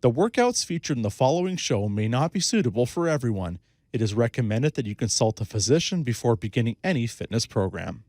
The workouts featured in the following show may not be suitable for everyone. It is recommended that you consult a physician before beginning any fitness program.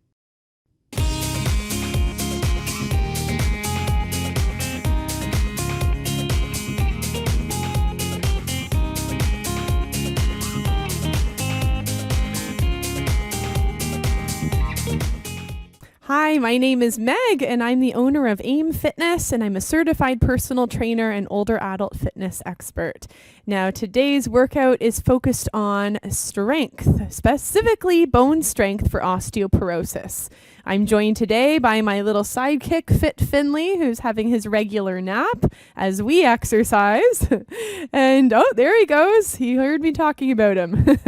Hi, my name is Meg, and I'm the owner of AIM Fitness, and I'm a certified personal trainer and older adult fitness expert. Now, today's workout is focused on strength, specifically bone strength for osteoporosis. I'm joined today by my little sidekick, Fit Finley, who's having his regular nap as we exercise. And, oh, there he goes. He heard me talking about him.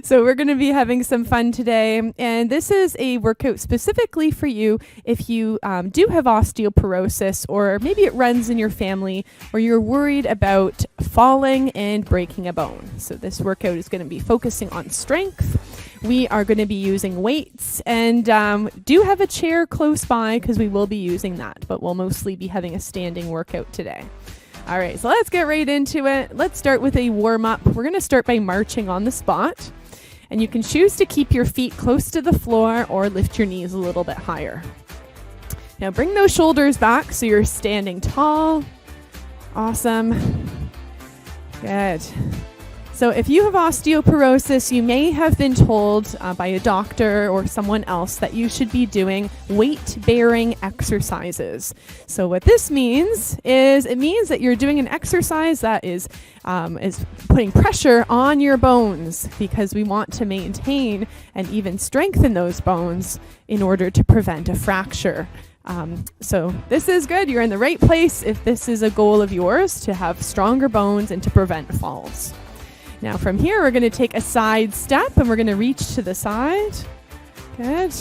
So we're going to be having some fun today. And this is a workout specifically for you if you do have osteoporosis, or maybe it runs in your family, or you're worried about falling and breaking a bone. So this workout is going to be focusing on strength. We are going to be using weights, and do have a chair close by because we will be using that, but we'll mostly be having a standing workout today. All right, so let's get right into it. Let's start with a warm-up. We're going to start by marching on the spot, and you can choose to keep your feet close to the floor or lift your knees a little bit higher. Now bring those shoulders back so you're standing tall. Awesome. Good. So if you have osteoporosis, you may have been told by a doctor or someone else that you should be doing weight-bearing exercises. So what this means is it means that you're doing an exercise that is putting pressure on your bones, because we want to maintain and even strengthen those bones in order to prevent a fracture. So this is good. You're in the right place if this is a goal of yours, to have stronger bones and to prevent falls. Now from here, we're going to take a side step and we're going to reach to the side. Good.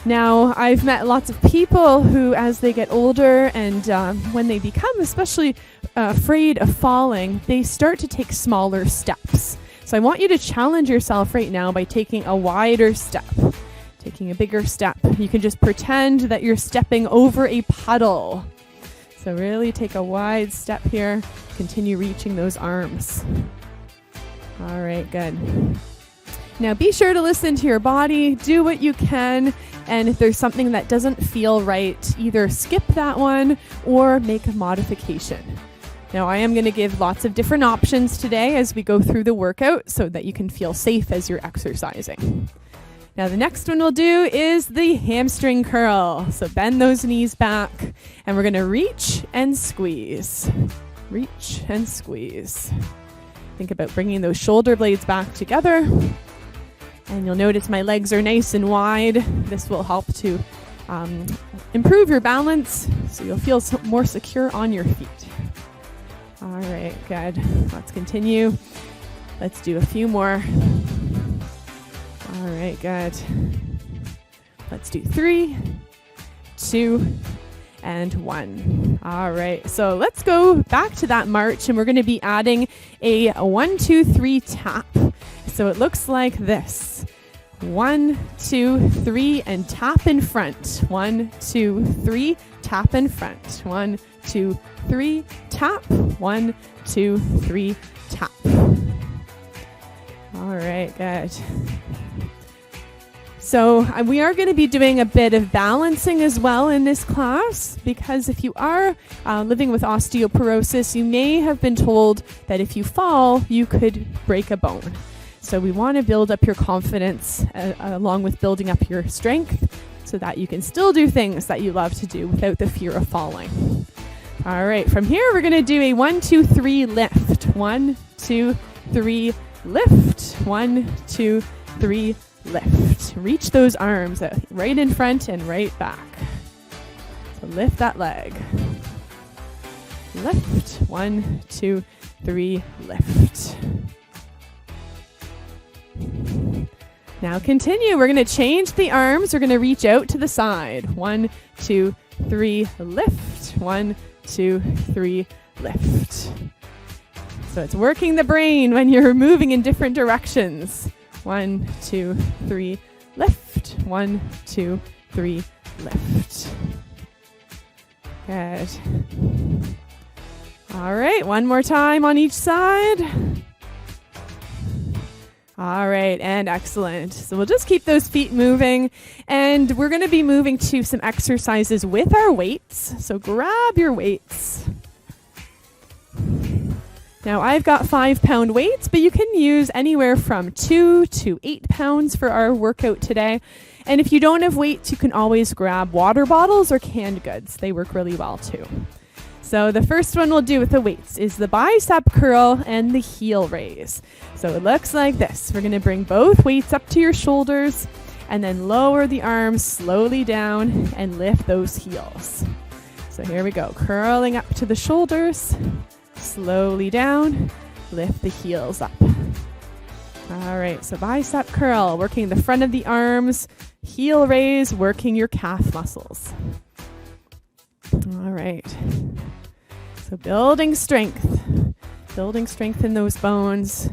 Now, I've met lots of people who, as they get older and when they become especially afraid of falling, they start to take smaller steps. So I want you to challenge yourself right now by taking a wider step, taking a bigger step. You can just pretend that you're stepping over a puddle. So really take a wide step here. Continue reaching those arms. All right, good. Now be sure to listen to your body. Do what you can. And if there's something that doesn't feel right, either skip that one or make a modification. Now I am going to give lots of different options today as we go through the workout so that you can feel safe as you're exercising. Now the next one we'll do is the hamstring curl. So bend those knees back and we're going to reach and squeeze. Reach and squeeze. Think about bringing those shoulder blades back together. And you'll notice my legs are nice and wide. This will help to improve your balance so you'll feel more secure on your feet. All right, good. Let's continue. Let's do a few more. All right, good. Let's do 3, 2, and 1. All right, so let's go back to that march, and we're going to be adding a 1, 2, 3 tap. So it looks like this. 1, 2, 3, and tap in front. 1, 2, 3, tap in front. 1, 2, 3, tap. 1, 2, 3, tap. All right, good. So we are going to be doing a bit of balancing as well in this class, because if you are living with osteoporosis, you may have been told that if you fall, you could break a bone. So we want to build up your confidence along with building up your strength so that you can still do things that you love to do without the fear of falling. All right, from here, we're going to do a 1, 2, 3 lift. 1, 2, 3 lift. 1, 2, 3 lift. Reach those arms right in front and right back. So lift that leg. Lift. 1, 2, 3, lift. Now continue. We're going to change the arms. We're going to reach out to the side. 1, 2, 3, lift. 1, 2, 3, lift. So it's working the brain when you're moving in different directions. 1, 2, 3, lift. 1, 2, 3, lift. Good. All right, one more time on each side. All right, and excellent. So we'll just keep those feet moving, and we're going to be moving to some exercises with our weights. So grab your weights. Now I've got 5-pound weights, but you can use anywhere from 2 to 8 pounds for our workout today. And if you don't have weights, you can always grab water bottles or canned goods. They work really well too. So the first one we'll do with the weights is the bicep curl and the heel raise. So it looks like this. We're going to bring both weights up to your shoulders and then lower the arms slowly down and lift those heels. So here we go. Curling up to the shoulders, slowly down, lift the heels up. All right, so bicep curl, working the front of the arms, heel raise, working your calf muscles. All right. So building strength in those bones.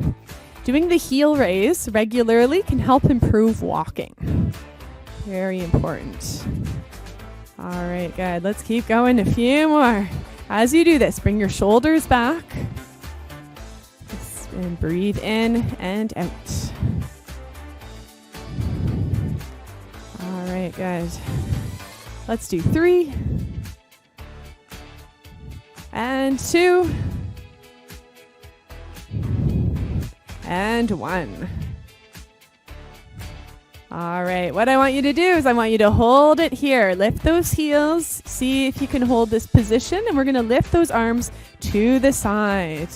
Doing the heel raise regularly can help improve walking. Very important. All right, good. Let's keep going. A few more. As you do this, bring your shoulders back. And breathe in and out. All right, good. Let's do 3. And 2. And 1. All right, what I want you to do is I want you to hold it here. Lift those heels. See if you can hold this position. And we're going to lift those arms to the side.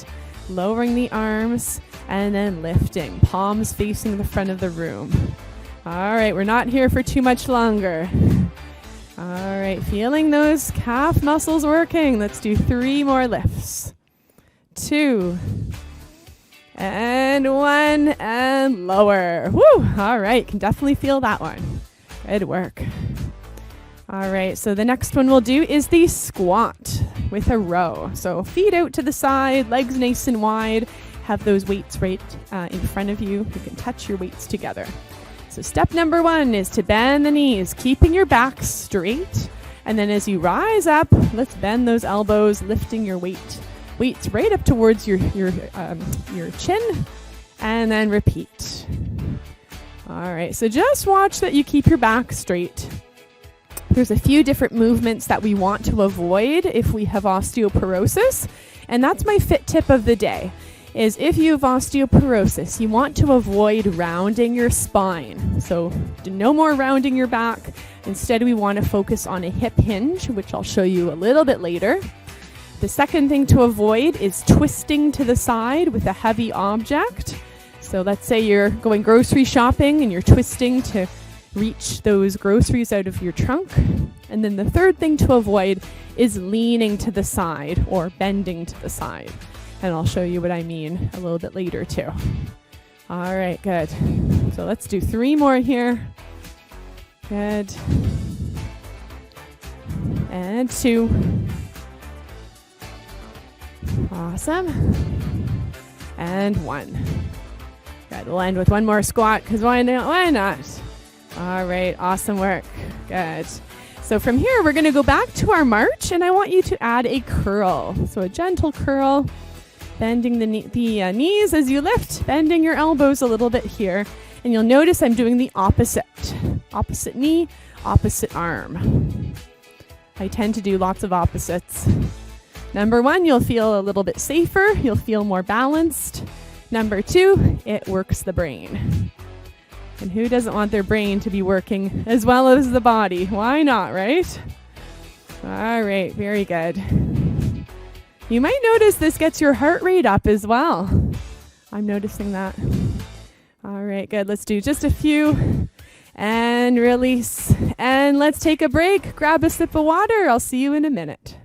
Lowering the arms and then lifting. Palms facing the front of the room. All right, we're not here for too much longer. All right, feeling those calf muscles working. Let's do 3 more lifts. 2. And 1 and lower. Woo! All right, can definitely feel that one. Good work. All right, so the next one we'll do is the squat with a row. So feet out to the side, legs nice and wide. Have those weights right in front of you. You can touch your weights together. So step number 1 is to bend the knees, keeping your back straight. And then as you rise up, let's bend those elbows, lifting your weights right up towards your chin, and then repeat. All right, so just watch that you keep your back straight. There's a few different movements that we want to avoid if we have osteoporosis, and that's my fit tip of the day. Is if you have osteoporosis, you want to avoid rounding your spine. So no more rounding your back. Instead, we want to focus on a hip hinge, which I'll show you a little bit later. The second thing to avoid is twisting to the side with a heavy object. So let's say you're going grocery shopping and you're twisting to reach those groceries out of your trunk. And then the third thing to avoid is leaning to the side or bending to the side. And I'll show you what I mean a little bit later too. All right, good. So let's do 3 more here. Good. And 2. Awesome. And 1. Good. We'll end with 1 more squat because why not? All right, awesome work. Good. So from here, we're going to go back to our march, and I want you to add a curl. So a gentle curl. Bending the knees as you lift, bending your elbows a little bit here. And you'll notice I'm doing the opposite. Opposite knee, opposite arm. I tend to do lots of opposites. Number 1, you'll feel a little bit safer. You'll feel more balanced. Number 2, it works the brain. And who doesn't want their brain to be working as well as the body? Why not, right? All right, very good. You might notice this gets your heart rate up as well. I'm noticing that. All right, good. Let's do just a few and release. And let's take a break. Grab a sip of water. I'll see you in a minute.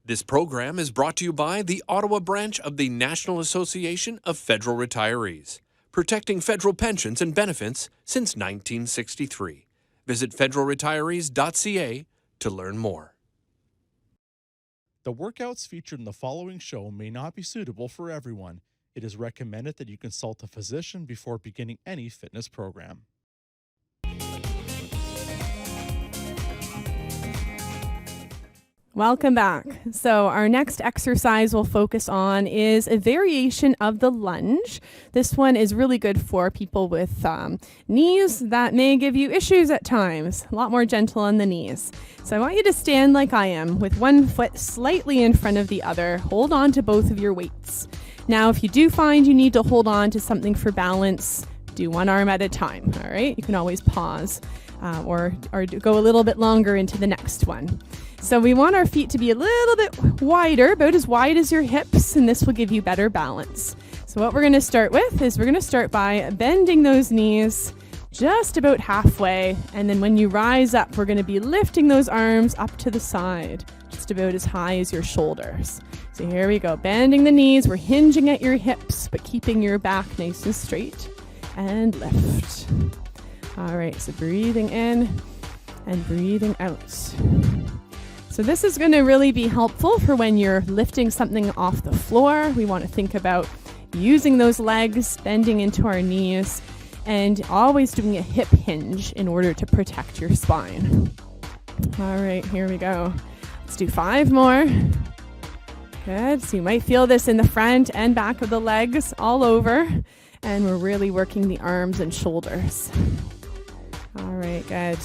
This program is brought to you by the Ottawa branch of the National Association of Federal Retirees, protecting federal pensions and benefits since 1963. Visit federalretirees.ca to learn more. The workouts featured in the following show may not be suitable for everyone. It is recommended that you consult a physician before beginning any fitness program. Welcome back. So our next exercise we'll focus on is a variation of the lunge. This one is really good for people with knees that may give you issues at times. A lot more gentle on the knees. So I want you to stand like I am with one foot slightly in front of the other. Hold on to both of your weights. Now, if you do find you need to hold on to something for balance, do one arm at a time. All right. You can always pause or go a little bit longer into the next one. So we want our feet to be a little bit wider, about as wide as your hips, and this will give you better balance. So what we're going to start with is we're going to start by bending those knees just about halfway, and then when you rise up, we're going to be lifting those arms up to the side, just about as high as your shoulders. So here we go, bending the knees, we're hinging at your hips, but keeping your back nice and straight, and lift. All right, so breathing in and breathing out. So this is going to really be helpful for when you're lifting something off the floor. We want to think about using those legs, bending into our knees, and always doing a hip hinge in order to protect your spine. All right, here we go. Let's do 5 more. Good. So you might feel this in the front and back of the legs all over, and we're really working the arms and shoulders. All right, good.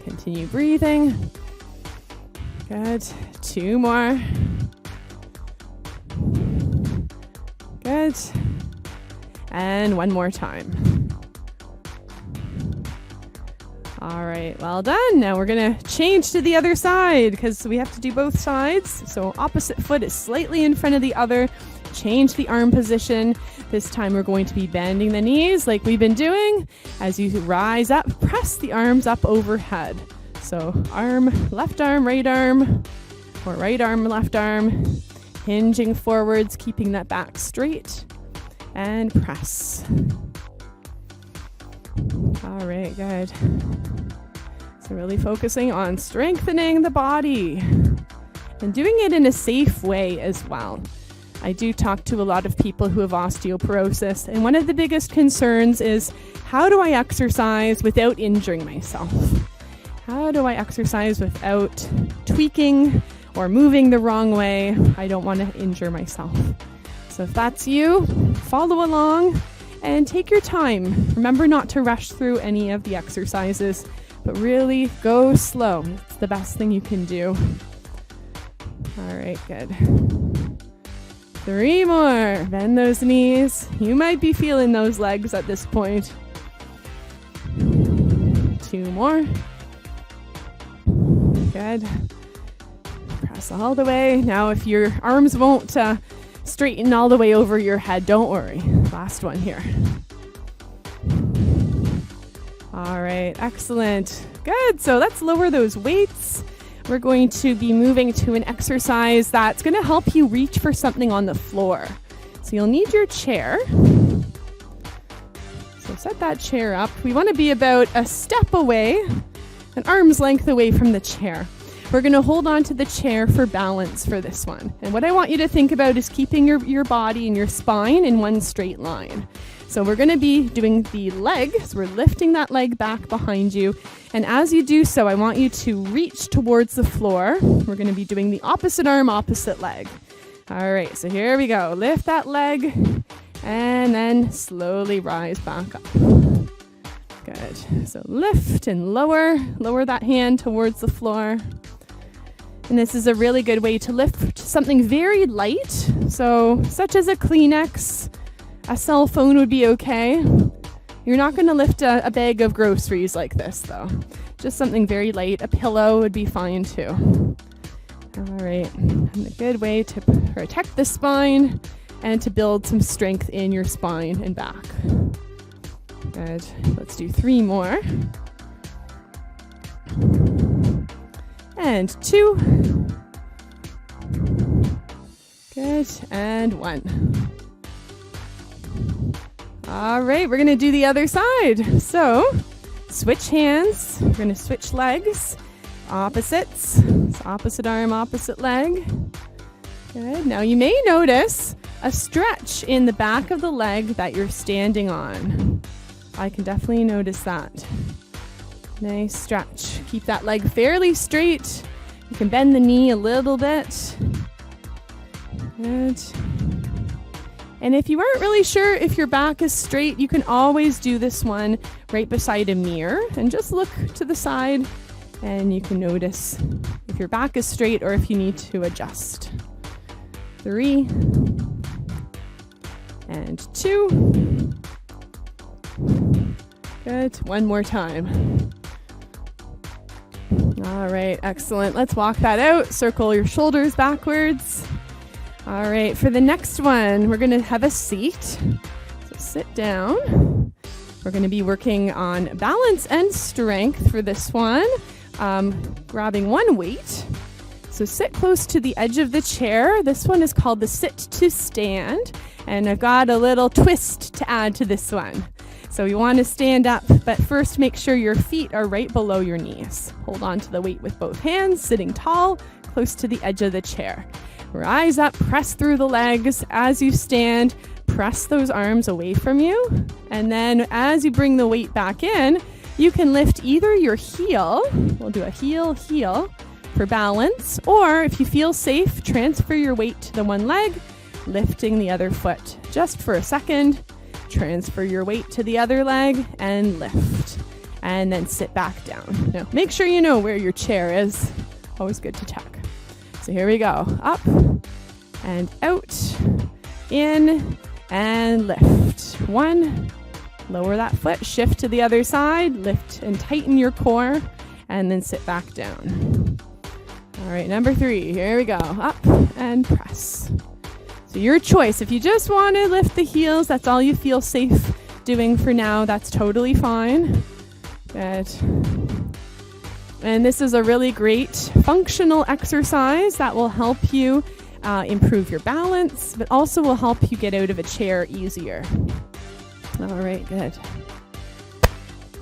Continue breathing. Good. 2 more. Good. And 1 more time. All right, well done. Now we're going to change to the other side because we have to do both sides. So opposite foot is slightly in front of the other. Change the arm position. This time we're going to be bending the knees like we've been doing. As you rise up, press the arms up overhead. So arm, left arm, or right arm, left arm, hinging forwards, keeping that back straight, and press. All right, good. So really focusing on strengthening the body and doing it in a safe way as well. I do talk to a lot of people who have osteoporosis, and one of the biggest concerns is, how do I exercise without injuring myself? How do I exercise without tweaking or moving the wrong way? I don't want to injure myself. So if that's you, follow along and take your time. Remember not to rush through any of the exercises, but really go slow. It's the best thing you can do. All right, good. 3 more. Bend those knees. You might be feeling those legs at this point. 2 more. Good. Press all the way. Now, if your arms won't straighten all the way over your head, don't worry. Last one here. All right, excellent. Good. So let's lower those weights. We're going to be moving to an exercise that's going to help you reach for something on the floor. So you'll need your chair. So set that chair up. We want to be about a step away, an arm's length away from the chair. We're going to hold on to the chair for balance for this one. And what I want you to think about is keeping your body and your spine in one straight line. So we're going to be doing the leg. So we're lifting that leg back behind you. And as you do so, I want you to reach towards the floor. We're going to be doing the opposite arm, opposite leg. All right, so here we go. Lift that leg and then slowly rise back up. Good. So lift and lower that hand towards the floor. And this is a really good way to lift something very light. So such as a Kleenex, a cell phone would be okay. You're not going to lift a bag of groceries like this though. Just something very light. A pillow would be fine too. All right. And a good way to protect the spine and to build some strength in your spine and back. Good. Let's do 3 more. And 2. Good. And 1. All right, we're going to do the other side. So switch hands. We're going to switch legs. Opposites. So opposite arm, opposite leg. Good. Now you may notice a stretch in the back of the leg that you're standing on. I can definitely notice that. Nice stretch. Keep that leg fairly straight. You can bend the knee a little bit. Good. And if you aren't really sure if your back is straight, you can always do this one right beside a mirror and just look to the side and you can notice if your back is straight or if you need to adjust. 3 and 2. Good. One more time. All right, excellent. Let's walk that out. Circle your shoulders backwards. All right, for the next one, we're going to have a seat. So sit down. We're going to be working on balance and strength for this one. Grabbing one weight. So sit close to the edge of the chair. This one is called the sit to stand. And I've got a little twist to add to this one. So you want to stand up, but first make sure your feet are right below your knees. Hold on to the weight with both hands, sitting tall, close to the edge of the chair. Rise up, press through the legs as you stand. Press those arms away from you. And then as you bring the weight back in, you can lift either your heel, we'll do a heel, for balance, or if you feel safe, transfer your weight to the one leg, lifting the other foot just for a second. Transfer your weight to the other leg and lift. And then sit back down. Now, make sure you know where your chair is. Always good to check. So here we go. Up and out, in and lift. 1, lower that foot, shift to the other side, lift and tighten your core, and then sit back down. All right, number 3, here we go. Up and press. So your choice. If you just want to lift the heels, that's all you feel safe doing for now, that's totally fine. Good. And this is a really great functional exercise that will help you improve your balance, but also will help you get out of a chair easier. All right, good.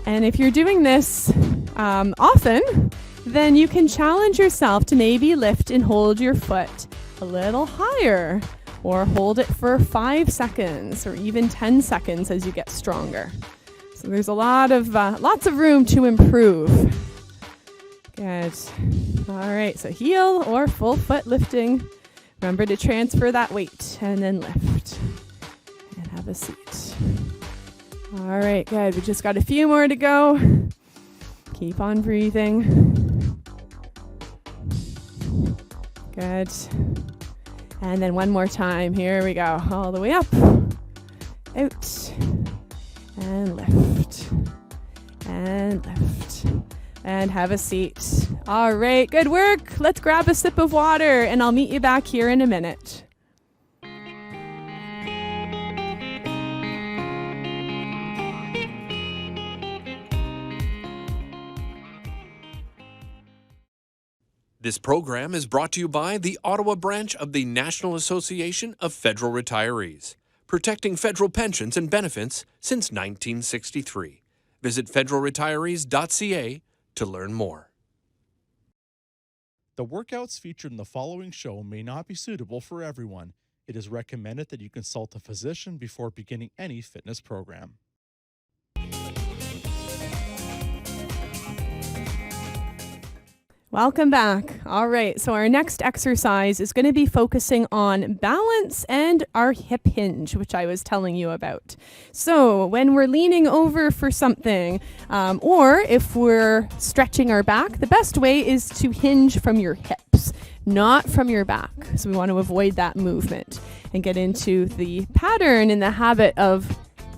And if you're doing this often, then you can challenge yourself to maybe lift and hold your foot a little higher, or hold it for 5 seconds or even 10 seconds as you get stronger. So there's a lots of room to improve. Good. All right, so heel or full foot lifting. Remember to transfer that weight and then lift. And have a seat. All right, good. We just got a few more to go. Keep on breathing. Good. And then one more time. Here we go. All the way up, out, and lift, and lift, and have a seat. All right, good work. Let's grab a sip of water, and I'll meet you back here in a minute. This program is brought to you by the Ottawa branch of the National Association of Federal Retirees, protecting federal pensions and benefits since 1963. Visit federalretirees.ca to learn more. The workouts featured in the following show may not be suitable for everyone. It is recommended that you consult a physician before beginning any fitness program. Welcome back. All right, so our next exercise is going to be focusing on balance and our hip hinge, which I was telling you about. So when we're leaning over for something, or if we're stretching our back, the best way is to hinge from your hips, not from your back. So we want to avoid that movement and get into the pattern and the habit of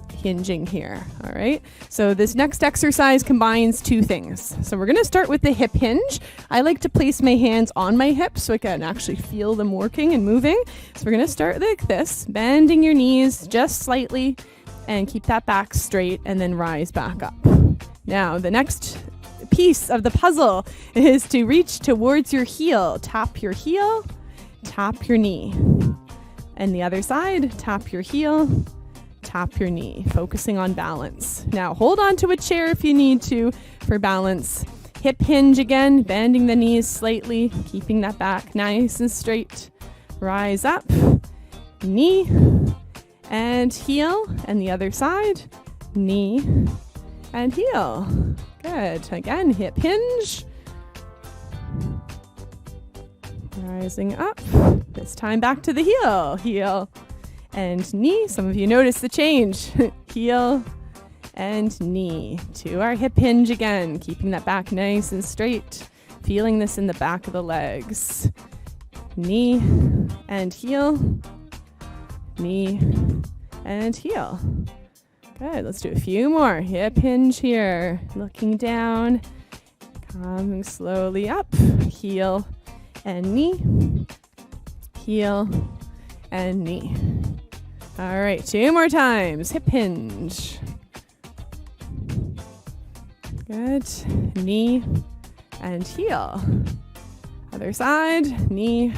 hinging here. All right. So this next exercise combines two things. So we're going to start with the hip hinge. I like to place my hands on my hips so I can actually feel them working and moving. So we're going to start like this, bending your knees just slightly and keep that back straight and then rise back up. Now, the next piece of the puzzle is to reach towards your heel. Tap your heel, tap your knee. And the other side, tap your heel, tap your knee, focusing on balance. Now hold on to a chair if you need to for balance. Hip hinge again, bending the knees slightly, keeping that back nice and straight. Rise up knee, and heel, and the other side, knee, and heel. Good. Again, hip hinge. Rising up. This time back to the heel. Heel and knee. Some of you notice the change. Heel and knee. To our hip hinge again. Keeping that back nice and straight. Feeling this in the back of the legs. Knee and heel. Knee and heel. Good. Let's do a few more. Hip hinge here. Looking down. Coming slowly up. Heel and knee. Heel and knee. All right. 2 more times. Hip hinge. Good. Knee and heel. Other side. Knee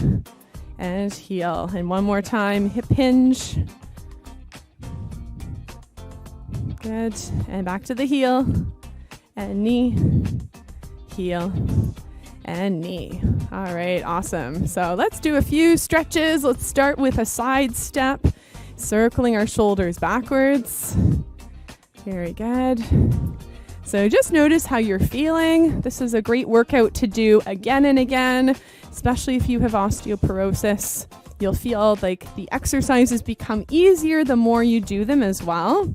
and heel. And 1 more time. Hip hinge. Good. And back to the heel and knee, heel, and knee. All right, awesome. So let's do a few stretches. Let's start with a side step, circling our shoulders backwards. Very good. So just notice how you're feeling. This is a great workout to do again and again, especially if you have osteoporosis. You'll feel like the exercises become easier the more you do them as well.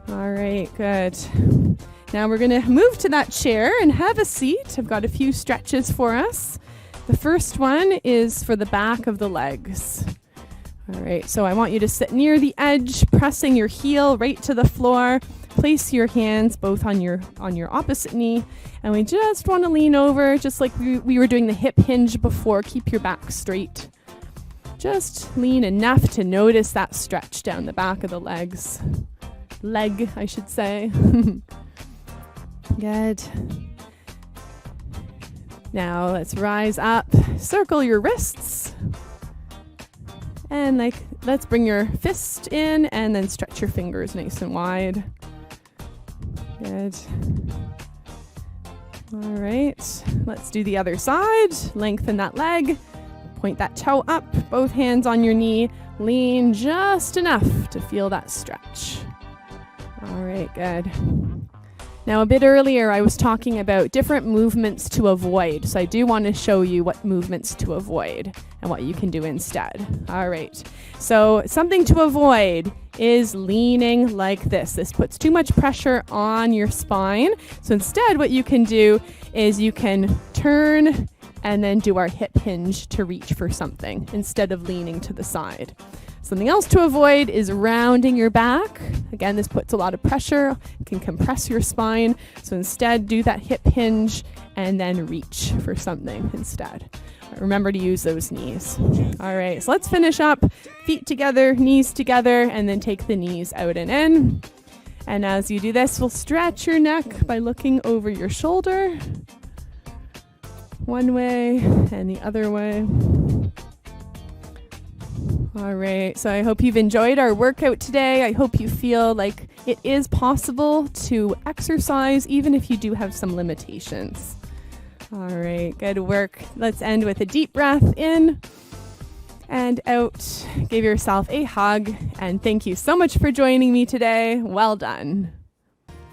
All right, good. Now we're going to move to that chair and have a seat. I've got a few stretches for us. The first one is for the back of the legs. All right, so I want you to sit near the edge, pressing your heel right to the floor. Place your hands both on your opposite knee, and we just want to lean over, just like we were doing the hip hinge before. Keep your back straight. Just lean enough to notice that stretch down the back of the legs. Leg, I should say. Good. Now let's rise up. Circle your wrists. And let's bring your fist in and then stretch your fingers nice and wide. Good. All right. Let's do the other side. Lengthen that leg. Point that toe up. Both hands on your knee. Lean just enough to feel that stretch. All right, good. Now, a bit earlier, I was talking about different movements to avoid. So I do want to show you what movements to avoid and what you can do instead. All right. So something to avoid is leaning like this. This puts too much pressure on your spine. So instead, what you can do is you can turn and then do our hip hinge to reach for something instead of leaning to the side. Something else to avoid is rounding your back. Again, this puts a lot of pressure, can compress your spine. So instead, do that hip hinge and then reach for something instead. Remember to use those knees. All right, so let's finish up. Feet together, knees together, and then take the knees out and in. And as you do this, we'll stretch your neck by looking over your shoulder. One way and the other way. All right, so I hope you've enjoyed our workout today. I hope you feel like it is possible to exercise even if you do have some limitations. All right, good work. Let's end with a deep breath in and out. Give yourself a hug, and thank you so much for joining me today. Well done.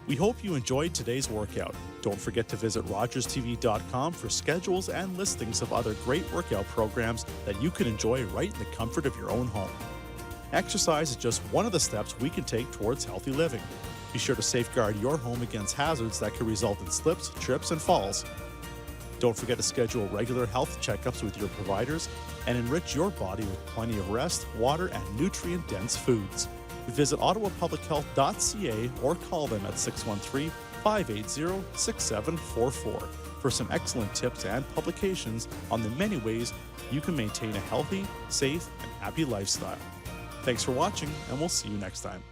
We hope you enjoyed today's workout. Don't forget to visit rogerstv.com for schedules and listings of other great workout programs that you can enjoy right in the comfort of your own home. Exercise is just one of the steps we can take towards healthy living. Be sure to safeguard your home against hazards that could result in slips, trips, and falls. Don't forget to schedule regular health checkups with your providers and enrich your body with plenty of rest, water, and nutrient-dense foods. Visit ottawapublichealth.ca or call them at 613-580-6744 for some excellent tips and publications on the many ways you can maintain a healthy, safe, and happy lifestyle. Thanks for watching, and we'll see you next time.